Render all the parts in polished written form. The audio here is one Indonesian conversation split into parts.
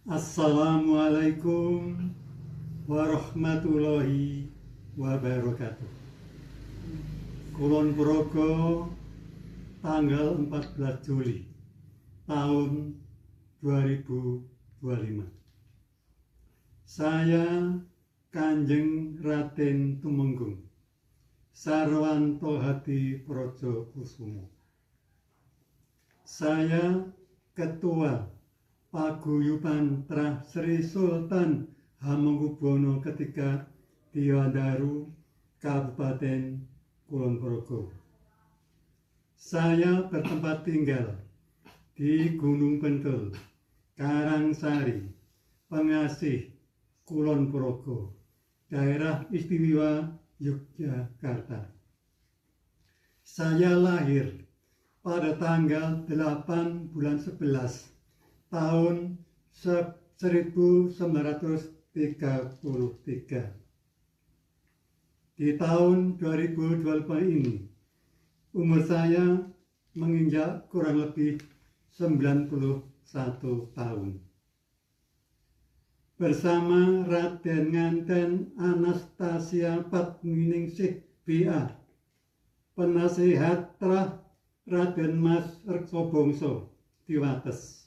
Assalamualaikum warahmatullahi wabarakatuh. Kulon Progo, tanggal 14 Juli tahun 2025. Saya Kanjeng Raden Tumenggung Sarwanto Hadi Projo Kusumo. Saya Ketua Paguyuban Trah Sri Sultan Hamengkubuwono III Diwandaru, Kabupaten Kulon Progo. Saya bertempat tinggal di Gunung Pentul, Karangsari, Pengasih, Kulon Progo, Daerah Istimewa Yogyakarta. Saya lahir pada tanggal 8 bulan 11 tahun 1933. Di tahun 2025 ini, umur saya menginjak kurang lebih 91 tahun. Bersama Raden Nganten Anastasia Padminingsih B.A., penasihat Trah Raden Mas Reksobongso Diwates,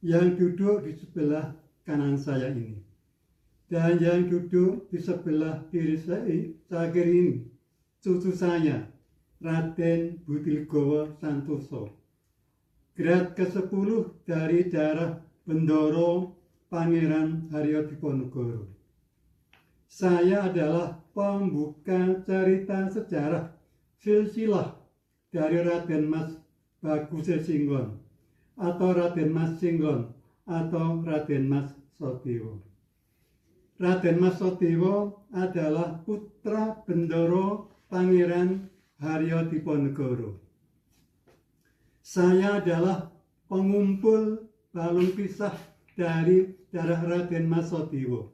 yang duduk di sebelah kanan saya ini, dan yang duduk di sebelah kiri saya ini, cucu saya, Raden Budilgowo Santoso, grad ke-10 dari daerah Bendoro, Pangeran Haryo Diponegoro. Saya adalah pembuka cerita sejarah silsilah dari Raden Mas Bagus Singgon, atau Raden Mas Singgon, atau Raden Mas Sotiwo. Raden Mas Sotiwo adalah putra Bendoro Pangeran Haryo Diponegoro. Saya adalah pengumpul balung pisah dari darah Raden Mas Sotiwo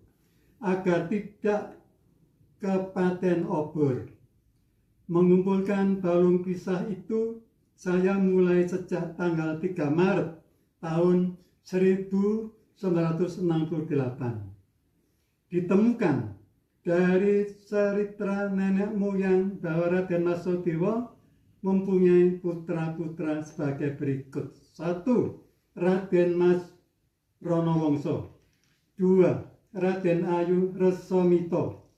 agar tidak kepaten obor. Mengumpulkan balung pisah itu saya mulai sejak tanggal 3 Maret tahun 1968. Ditemukan dari cerita nenek moyang bahwa Raden Mas Sotiwo mempunyai putra-putra sebagai berikut. 1. Raden Mas Ronowongso. 2. Raden Ayu Resomito.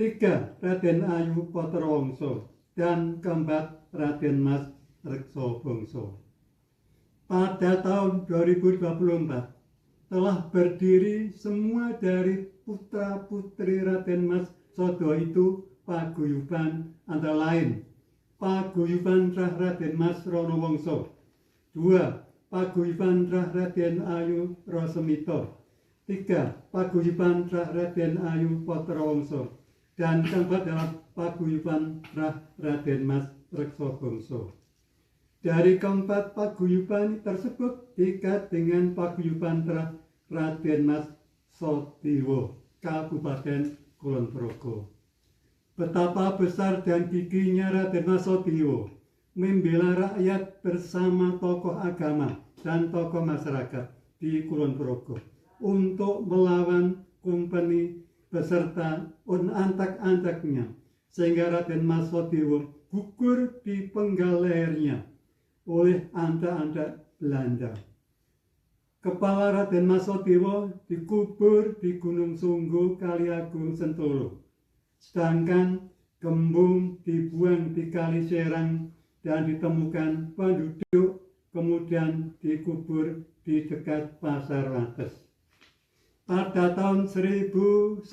3. Raden Ayu Potrowongso. Dan keempat, Raden Mas Reksobongso. Pada tahun 2024 telah berdiri semua dari putra-putri Raden Mas Sotiwo itu paguyuban, antara lain Paguyuban Trah Raden Mas Ronowongso. 2. Paguyuban Trah Raden Ayu Resomito. 3. Paguyuban Trah Raden Ayu Potrowongso. Dan keempat adalah Paguyuban Trah Raden Mas Reksobongso. Dari keempat paguyuban tersebut diikat dengan Paguyuban Trah Raden Mas Sotiwo, Kabupaten Kulon Progo. Betapa besar dan giginya Raden Mas Sotiwo membela rakyat bersama tokoh agama dan tokoh masyarakat di Kulon Progo untuk melawan Kompeni beserta antak-antaknya, sehingga Raden Mas Sotiwo gugur di penggal lehernya oleh antak-antak Belanda. Kepala Raden Mas Sotiwo dikubur di Gunung Sungguh, Kaliagung, Sentolo, sedangkan gembung dibuang di Kali Serang dan ditemukan penduduk kemudian dikubur di dekat Pasar Wates. Pada tahun 1966,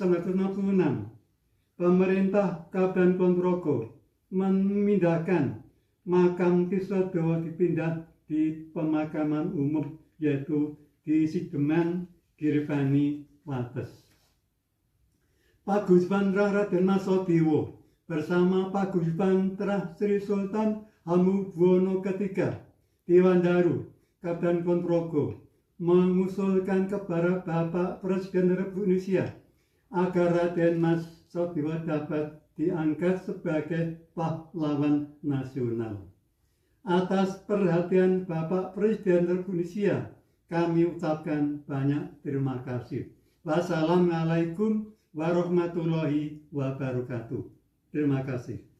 pemerintah Kabupaten Kulon Progo memindahkan makam Tisodoro dipindah di pemakaman umum, yaitu di Sideman, Girivani, Wates. Paguyuban Trah Raden Mas Sotiwo bersama Paguyuban Trah Sri Sultan Hamengkubuwono III Diwandaru, Kabupaten Kulon Progo, mengusulkan kepada Bapak Presiden Republik Indonesia agar Raden Mas Sotiwo dapat diangkat sebagai pahlawan nasional. Atas perhatian Bapak Presiden Republik Indonesia, kami ucapkan banyak terima kasih. Wassalamualaikum warahmatullahi wabarakatuh. Terima kasih.